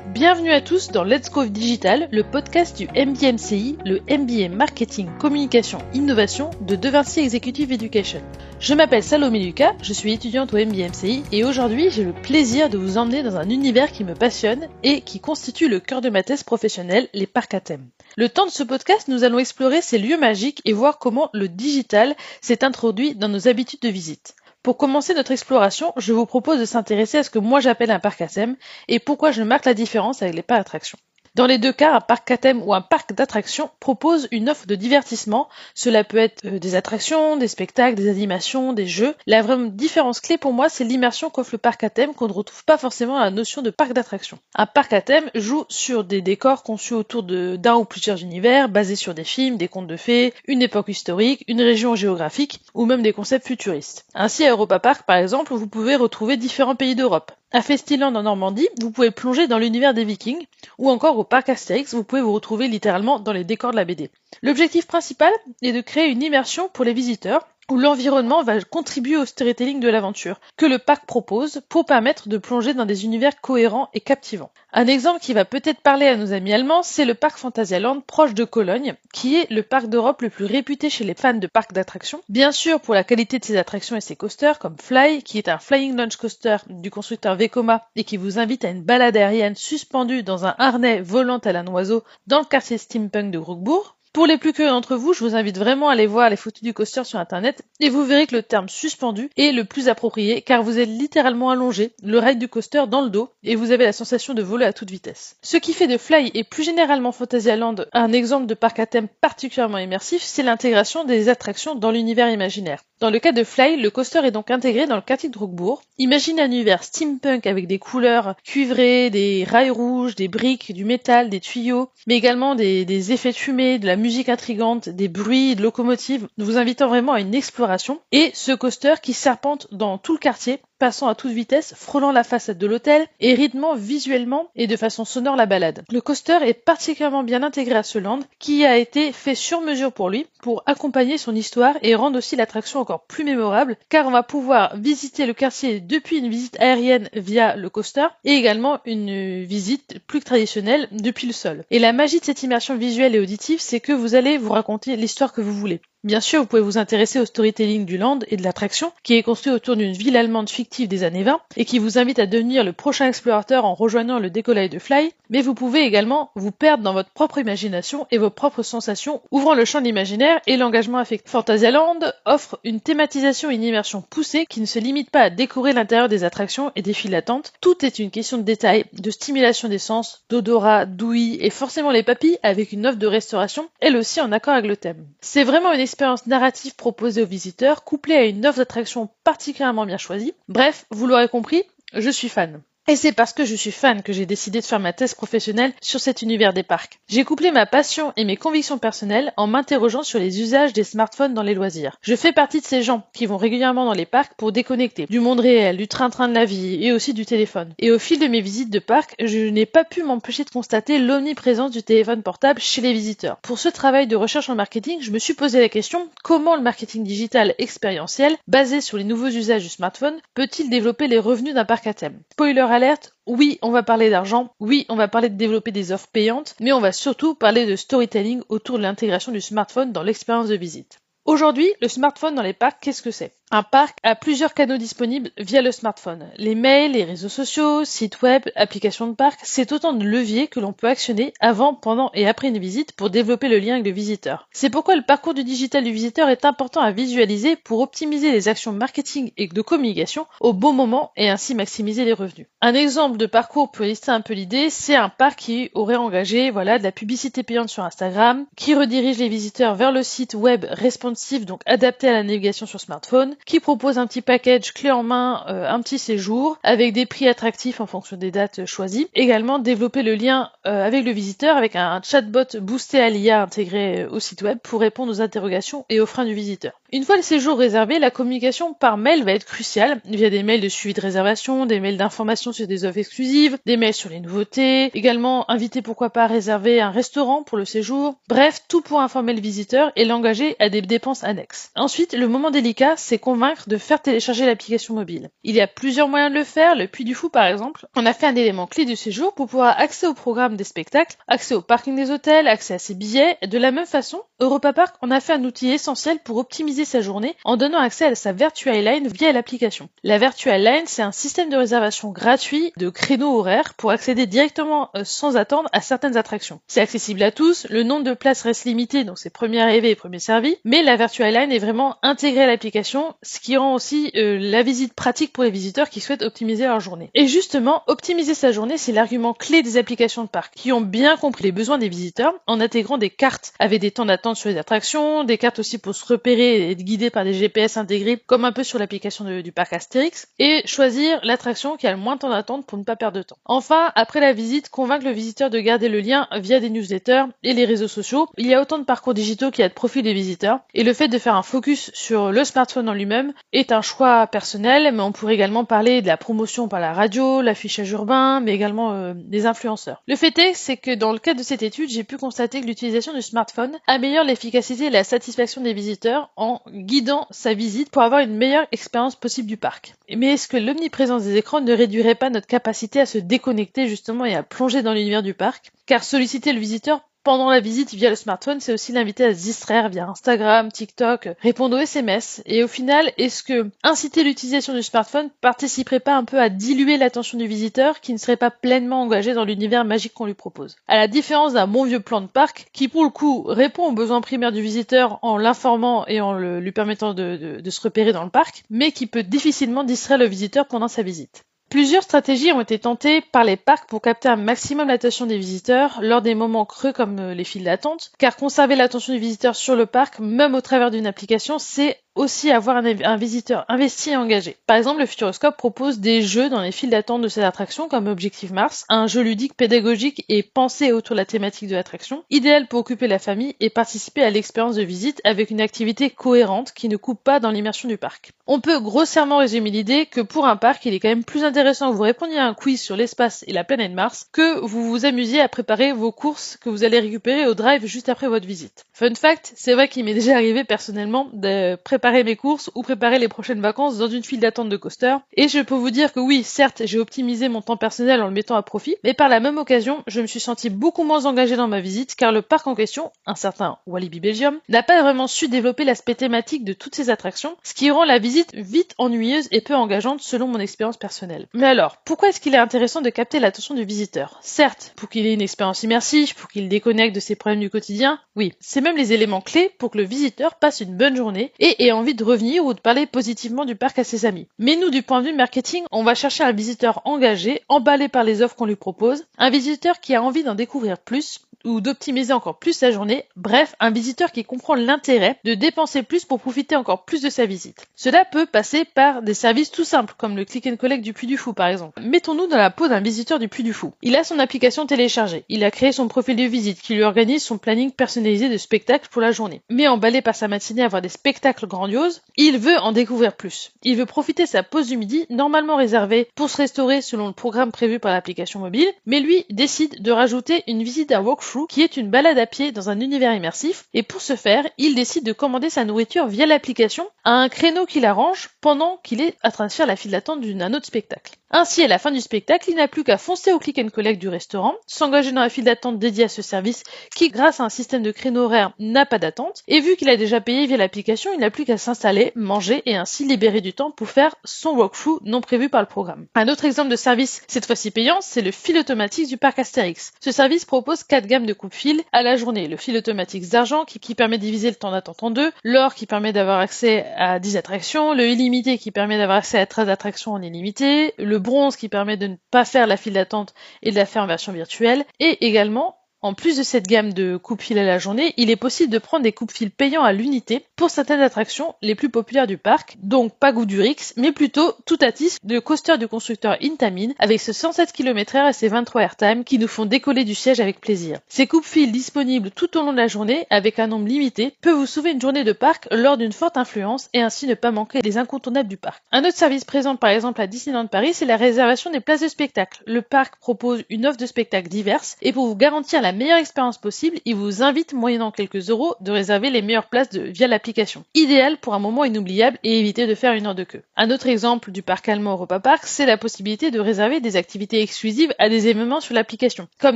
Bienvenue à tous dans Let's Go Digital, le podcast du MBMCI, le MBA Marketing, Communication, Innovation de De Vinci Executive Education. Je m'appelle Salomé Lucas, je suis étudiante au MBMCI et aujourd'hui j'ai le plaisir de vous emmener dans un univers qui me passionne et qui constitue le cœur de ma thèse professionnelle, les parcs à thème. Le temps de ce podcast, nous allons explorer ces lieux magiques et voir comment le digital s'est introduit dans nos habitudes de visite. Pour commencer notre exploration, je vous propose de s'intéresser à ce que moi j'appelle un parc à thème et pourquoi je marque la différence avec les parcs d'attractions. Dans les deux cas, un parc à thème ou un parc d'attractions propose une offre de divertissement. Cela peut être des attractions, des spectacles, des animations, des jeux. La vraie différence clé pour moi, c'est l'immersion qu'offre le parc à thème qu'on ne retrouve pas forcément à la notion de parc d'attractions. Un parc à thème joue sur des décors conçus autour d'un ou plusieurs univers, basés sur des films, des contes de fées, une époque historique, une région géographique ou même des concepts futuristes. Ainsi, à Europa Park, par exemple, vous pouvez retrouver différents pays d'Europe. À Festiland en Normandie, vous pouvez plonger dans l'univers des Vikings, ou encore au parc Astérix, vous pouvez vous retrouver littéralement dans les décors de la BD. L'objectif principal est de créer une immersion pour les visiteurs, où l'environnement va contribuer au storytelling de l'aventure que le parc propose pour permettre de plonger dans des univers cohérents et captivants. Un exemple qui va peut-être parler à nos amis allemands, c'est le parc Phantasialand proche de Cologne, qui est le parc d'Europe le plus réputé chez les fans de parcs d'attractions. Bien sûr pour la qualité de ses attractions et ses coasters, comme Fly, qui est un Flying Launch Coaster du constructeur Vekoma et qui vous invite à une balade aérienne suspendue dans un harnais volant tel un oiseau dans le quartier steampunk de Krugbourg. Pour les plus curieux d'entre vous, je vous invite vraiment à aller voir les photos du coaster sur internet et vous verrez que le terme suspendu est le plus approprié car vous êtes littéralement allongé, le rail du coaster dans le dos et vous avez la sensation de voler à toute vitesse. Ce qui fait de Fly et plus généralement Phantasialand un exemple de parc à thème particulièrement immersif, c'est l'intégration des attractions dans l'univers imaginaire. Dans le cas de Fly, le coaster est donc intégré dans le quartier de Krugbourg. Imaginez un univers steampunk avec des couleurs cuivrées, des rails rouges, des briques, du métal, des tuyaux, mais également des effets de fumée, de la musique intrigante, des bruits de locomotives, vous invitant vraiment à une exploration. Et ce coaster qui serpente dans tout le quartier, passant à toute vitesse, frôlant la façade de l'hôtel et rythmant visuellement et de façon sonore la balade. Le coaster est particulièrement bien intégré à ce land qui a été fait sur mesure pour lui, pour accompagner son histoire et rendre aussi l'attraction encore plus mémorable, car on va pouvoir visiter le quartier depuis une visite aérienne via le coaster et également une visite plus traditionnelle depuis le sol. Et la magie de cette immersion visuelle et auditive, c'est que vous allez vous raconter l'histoire que vous voulez. Bien sûr, vous pouvez vous intéresser au storytelling du land et de l'attraction, qui est construit autour d'une ville allemande fictive des années 20 et qui vous invite à devenir le prochain explorateur en rejoignant le décollage de Fly, mais vous pouvez également vous perdre dans votre propre imagination et vos propres sensations, ouvrant le champ de l'imaginaire et l'engagement affectif. Phantasialand offre une thématisation et une immersion poussée qui ne se limite pas à décorer l'intérieur des attractions et des files d'attente. Tout est une question de détail, de stimulation des sens, d'odorat, d'ouïe et forcément les papilles avec une offre de restauration, elle aussi en accord avec le thème. C'est vraiment une expérience narrative proposée aux visiteurs, couplée à une offre d'attraction particulièrement bien choisie. Bref, vous l'aurez compris, je suis fan. Et c'est parce que je suis fan que j'ai décidé de faire ma thèse professionnelle sur cet univers des parcs. J'ai couplé ma passion et mes convictions personnelles en m'interrogeant sur les usages des smartphones dans les loisirs. Je fais partie de ces gens qui vont régulièrement dans les parcs pour déconnecter du monde réel, du train-train de la vie et aussi du téléphone. Et au fil de mes visites de parcs, je n'ai pas pu m'empêcher de constater l'omniprésence du téléphone portable chez les visiteurs. Pour ce travail de recherche en marketing, je me suis posé la question, comment le marketing digital expérientiel, basé sur les nouveaux usages du smartphone, peut-il développer les revenus d'un parc à thème? Spoiler alerte, oui, on va parler d'argent, oui, on va parler de développer des offres payantes, mais on va surtout parler de storytelling autour de l'intégration du smartphone dans l'expérience de visite. Aujourd'hui, le smartphone dans les parcs, qu'est-ce que c'est? Un parc a plusieurs canaux disponibles via le smartphone. Les mails, les réseaux sociaux, sites web, applications de parc, c'est autant de leviers que l'on peut actionner avant, pendant et après une visite pour développer le lien avec le visiteur. C'est pourquoi le parcours du digital du visiteur est important à visualiser pour optimiser les actions marketing et de communication au bon moment et ainsi maximiser les revenus. Un exemple de parcours pour illustrer un peu l'idée, c'est un parc qui aurait engagé de la publicité payante sur Instagram, qui redirige les visiteurs vers le site web responsive, donc adapté à la navigation sur smartphone, qui propose un petit package clé en main, un petit séjour, avec des prix attractifs en fonction des dates choisies. Également, développer le lien avec le visiteur avec un chatbot boosté à l'IA intégré au site web pour répondre aux interrogations et aux freins du visiteur. Une fois le séjour réservé, la communication par mail va être cruciale, via des mails de suivi de réservation, des mails d'information sur des offres exclusives, des mails sur les nouveautés, également inviter pourquoi pas à réserver un restaurant pour le séjour, bref, tout pour informer le visiteur et l'engager à des dépenses annexes. Ensuite, le moment délicat, c'est convaincre de faire télécharger l'application mobile. Il y a plusieurs moyens de le faire, le Puy du Fou par exemple. On a fait un élément clé du séjour pour pouvoir accéder au programme des spectacles, accès au parking des hôtels, accès à ses billets. De la même façon, Europa Park en a fait un outil essentiel pour optimiser sa journée en donnant accès à sa Virtual Line via l'application. La Virtual Line, c'est un système de réservation gratuit de créneaux horaires pour accéder directement sans attendre à certaines attractions. C'est accessible à tous, le nombre de places reste limité, donc c'est premier arrivé et premier servi, mais la Virtual Line est vraiment intégrée à l'application, ce qui rend aussi la visite pratique pour les visiteurs qui souhaitent optimiser leur journée. Et justement, optimiser sa journée, c'est l'argument clé des applications de parc, qui ont bien compris les besoins des visiteurs en intégrant des cartes avec des temps d'attente sur les attractions, des cartes aussi pour se repérer et être guidé par des GPS intégrés, comme un peu sur l'application du parc Astérix, et choisir l'attraction qui a le moins de temps d'attente pour ne pas perdre de temps. Enfin, après la visite, convaincre le visiteur de garder le lien via des newsletters et les réseaux sociaux. Il y a autant de parcours digitaux qu'il y a de profils des visiteurs, et le fait de faire un focus sur le smartphone en lui-même est un choix personnel, mais on pourrait également parler de la promotion par la radio, l'affichage urbain, mais également des influenceurs. Le fait est, c'est que dans le cadre de cette étude, j'ai pu constater que l'utilisation du smartphone améliore l'efficacité et la satisfaction des visiteurs en guidant sa visite pour avoir une meilleure expérience possible du parc. Mais est-ce que l'omniprésence des écrans ne réduirait pas notre capacité à se déconnecter justement et à plonger dans l'univers du parc? Car solliciter le visiteur pendant la visite via le smartphone, c'est aussi l'inviter à se distraire via Instagram, TikTok, répondre aux SMS. Et au final, est-ce que inciter l'utilisation du smartphone participerait pas un peu à diluer l'attention du visiteur qui ne serait pas pleinement engagé dans l'univers magique qu'on lui propose? À la différence d'un bon vieux plan de parc qui, pour le coup, répond aux besoins primaires du visiteur en l'informant et en lui permettant de se repérer dans le parc, mais qui peut difficilement distraire le visiteur pendant sa visite. Plusieurs stratégies ont été tentées par les parcs pour capter un maximum l'attention des visiteurs lors des moments creux comme les files d'attente, car conserver l'attention du visiteur sur le parc, même au travers d'une application, c'est aussi avoir un visiteur investi et engagé. Par exemple, le Futuroscope propose des jeux dans les files d'attente de cette attraction comme Objectif Mars, un jeu ludique pédagogique et pensé autour de la thématique de l'attraction, idéal pour occuper la famille et participer à l'expérience de visite avec une activité cohérente qui ne coupe pas dans l'immersion du parc. On peut grossièrement résumer l'idée que pour un parc, il est quand même plus intéressant que vous répondiez à un quiz sur l'espace et la planète Mars que vous vous amusiez à préparer vos courses que vous allez récupérer au drive juste après votre visite. Fun fact, c'est vrai qu'il m'est déjà arrivé personnellement de préparer mes courses ou préparer les prochaines vacances dans une file d'attente de coaster. Et je peux vous dire que oui, certes, j'ai optimisé mon temps personnel en le mettant à profit, mais par la même occasion, je me suis senti beaucoup moins engagé dans ma visite car le parc en question, un certain Walibi Belgium, n'a pas vraiment su développer l'aspect thématique de toutes ces attractions, ce qui rend la visite vite ennuyeuse et peu engageante selon mon expérience personnelle. Mais alors, pourquoi est-ce qu'il est intéressant de capter l'attention du visiteur? Certes, pour qu'il ait une expérience immersive, pour qu'il déconnecte de ses problèmes du quotidien, oui, c'est même les éléments clés pour que le visiteur passe une bonne journée et ait envie de revenir ou de parler positivement du parc à ses amis. Mais nous, du point de vue marketing, on va chercher un visiteur engagé, emballé par les offres qu'on lui propose, un visiteur qui a envie d'en découvrir plus, ou d'optimiser encore plus sa journée, bref, un visiteur qui comprend l'intérêt de dépenser plus pour profiter encore plus de sa visite. Cela peut passer par des services tout simples, comme le click and collect du Puy du Fou par exemple. Mettons-nous dans la peau d'un visiteur du Puy du Fou. Il a son application téléchargée, il a créé son profil de visite qui lui organise son planning personnalisé de spectacles pour la journée. Mais emballé par sa matinée à voir des spectacles grandioses, il veut en découvrir plus. Il veut profiter de sa pause du midi, normalement réservée pour se restaurer selon le programme prévu par l'application mobile, mais lui décide de rajouter une visite à walkthrough qui est une balade à pied dans un univers immersif, et pour ce faire, il décide de commander sa nourriture via l'application à un créneau qu'il arrange pendant qu'il est en train de faire la file d'attente d'un autre spectacle. Ainsi, à la fin du spectacle, il n'a plus qu'à foncer au click and collect du restaurant, s'engager dans la file d'attente dédiée à ce service qui, grâce à un système de créneau horaire, n'a pas d'attente, et vu qu'il a déjà payé via l'application, il n'a plus qu'à s'installer, manger et ainsi libérer du temps pour faire son walkthrough non prévu par le programme. Un autre exemple de service, cette fois-ci payant, c'est le fil automatique du parc Astérix. Ce service propose 4 gammes de coupe-fil à la journée. Le fil automatique d'argent qui permet de diviser le temps d'attente en deux, l'or qui permet d'avoir accès à 10 attractions, le illimité qui permet d'avoir accès à 13 attractions en illimité, le bronze qui permet de ne pas faire la file d'attente et de la faire en version virtuelle, et également En plus de cette gamme de coupe-fil à la journée, il est possible de prendre des coupe-fils payants à l'unité pour certaines attractions les plus populaires du parc, donc pas Goudurix, mais plutôt Toutatis, de coaster du constructeur Intamin, avec ce 107 km/h et ses 23 airtime qui nous font décoller du siège avec plaisir. Ces coupe-fils disponibles tout au long de la journée, avec un nombre limité, peuvent vous sauver une journée de parc lors d'une forte influence et ainsi ne pas manquer les incontournables du parc. Un autre service présent par exemple à Disneyland Paris, c'est la réservation des places de spectacle. Le parc propose une offre de spectacles diverses et pour vous garantir la meilleure expérience possible, il vous invite, moyennant quelques euros, de réserver les meilleures places via l'application. Idéal pour un moment inoubliable et éviter de faire une heure de queue. Un autre exemple du parc allemand Europa Park, c'est la possibilité de réserver des activités exclusives à des événements sur l'application, comme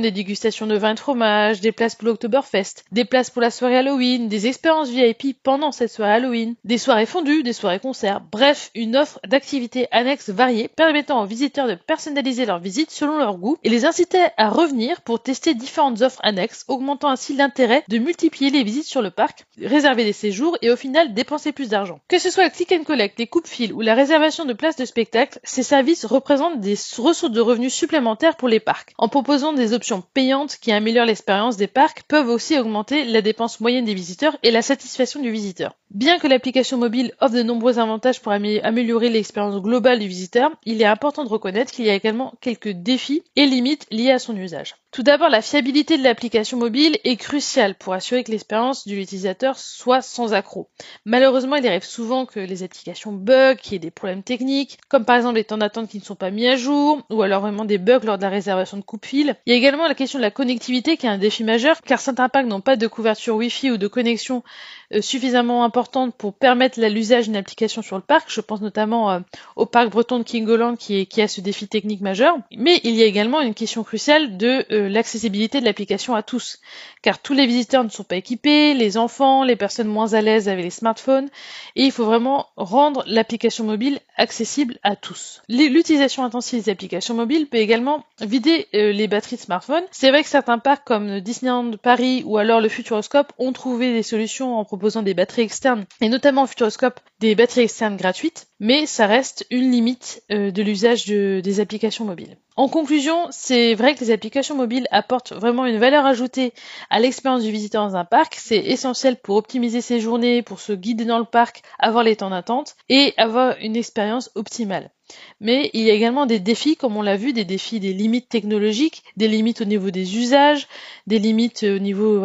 des dégustations de vin et de fromage, des places pour l'Oktoberfest, des places pour la soirée Halloween, des expériences VIP pendant cette soirée Halloween, des soirées fondues, des soirées concerts, bref, une offre d'activités annexes variées permettant aux visiteurs de personnaliser leur visite selon leur goût et les inciter à revenir pour tester différentes offres annexes, augmentant ainsi l'intérêt de multiplier les visites sur le parc, réserver des séjours et au final dépenser plus d'argent. Que ce soit le click and collect, les coupe-fils ou la réservation de places de spectacle, ces services représentent des ressources de revenus supplémentaires pour les parcs. En proposant des options payantes qui améliorent l'expérience des parcs, peuvent aussi augmenter la dépense moyenne des visiteurs et la satisfaction du visiteur. Bien que l'application mobile offre de nombreux avantages pour améliorer l'expérience globale du visiteur, il est important de reconnaître qu'il y a également quelques défis et limites liés à son usage. Tout d'abord, la fiabilité de l'application mobile est cruciale pour assurer que l'expérience de l'utilisateur soit sans accroc. Malheureusement, il arrive souvent que les applications bug, qu'il y ait des problèmes techniques, comme par exemple les temps d'attente qui ne sont pas mis à jour, ou alors vraiment des bugs lors de la réservation de coupe-fil. Il y a également la question de la connectivité qui est un défi majeur, car certains parcs n'ont pas de couverture Wi-Fi ou de connexion suffisamment importante pour permettre l'usage d'une application sur le parc. Je pense notamment au parc breton de Kingoland qui a ce défi technique majeur. Mais il y a également une question cruciale de l'accessibilité de l'application à tous, car tous les visiteurs ne sont pas équipés, les enfants, les personnes moins à l'aise avec les smartphones, et il faut vraiment rendre l'application mobile accessible à tous. L'utilisation intensive des applications mobiles peut également vider les batteries de smartphone. C'est vrai que certains parcs comme Disneyland Paris ou alors le Futuroscope ont trouvé des solutions en proposant des batteries externes, et notamment au Futuroscope des batteries externes gratuites, mais ça reste une limite de l'usage des applications mobiles. En conclusion, c'est vrai que les applications mobiles apportent vraiment une valeur ajoutée à l'expérience du visiteur dans un parc. C'est essentiel pour optimiser ses journées, pour se guider dans le parc, avoir les temps d'attente et avoir une expérience optimale. Mais il y a également des défis, comme on l'a vu, des défis des limites technologiques, des limites au niveau des usages, des limites au niveau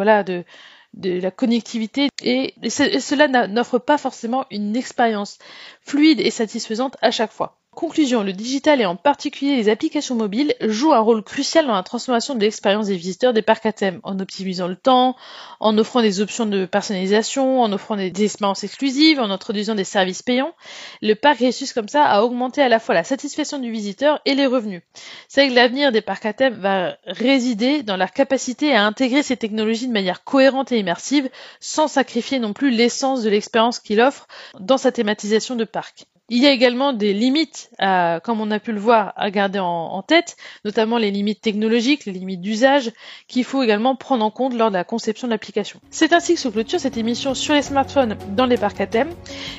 de la connectivité et cela n'offre pas forcément une expérience fluide et satisfaisante à chaque fois. En conclusion, le digital et en particulier les applications mobiles jouent un rôle crucial dans la transformation de l'expérience des visiteurs des parcs à thème, en optimisant le temps, en offrant des options de personnalisation, en offrant des expériences exclusives, en introduisant des services payants. Le parc réussit comme ça à augmenter à la fois la satisfaction du visiteur et les revenus. C'est vrai que l'avenir des parcs à thème va résider dans leur capacité à intégrer ces technologies de manière cohérente et immersive, sans sacrifier non plus l'essence de l'expérience qu'il offre dans sa thématisation de parc. Il y a également des limites, comme on a pu le voir, à garder en tête, notamment les limites technologiques, les limites d'usage, qu'il faut également prendre en compte lors de la conception de l'application. C'est ainsi que se clôture cette émission sur les smartphones dans les parcs à thème.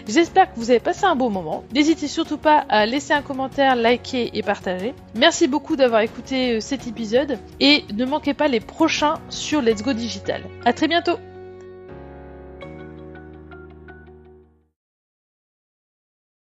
J'espère que vous avez passé un beau moment. N'hésitez surtout pas à laisser un commentaire, liker et partager. Merci beaucoup d'avoir écouté cet épisode et ne manquez pas les prochains sur Let's Go Digital. À très bientôt!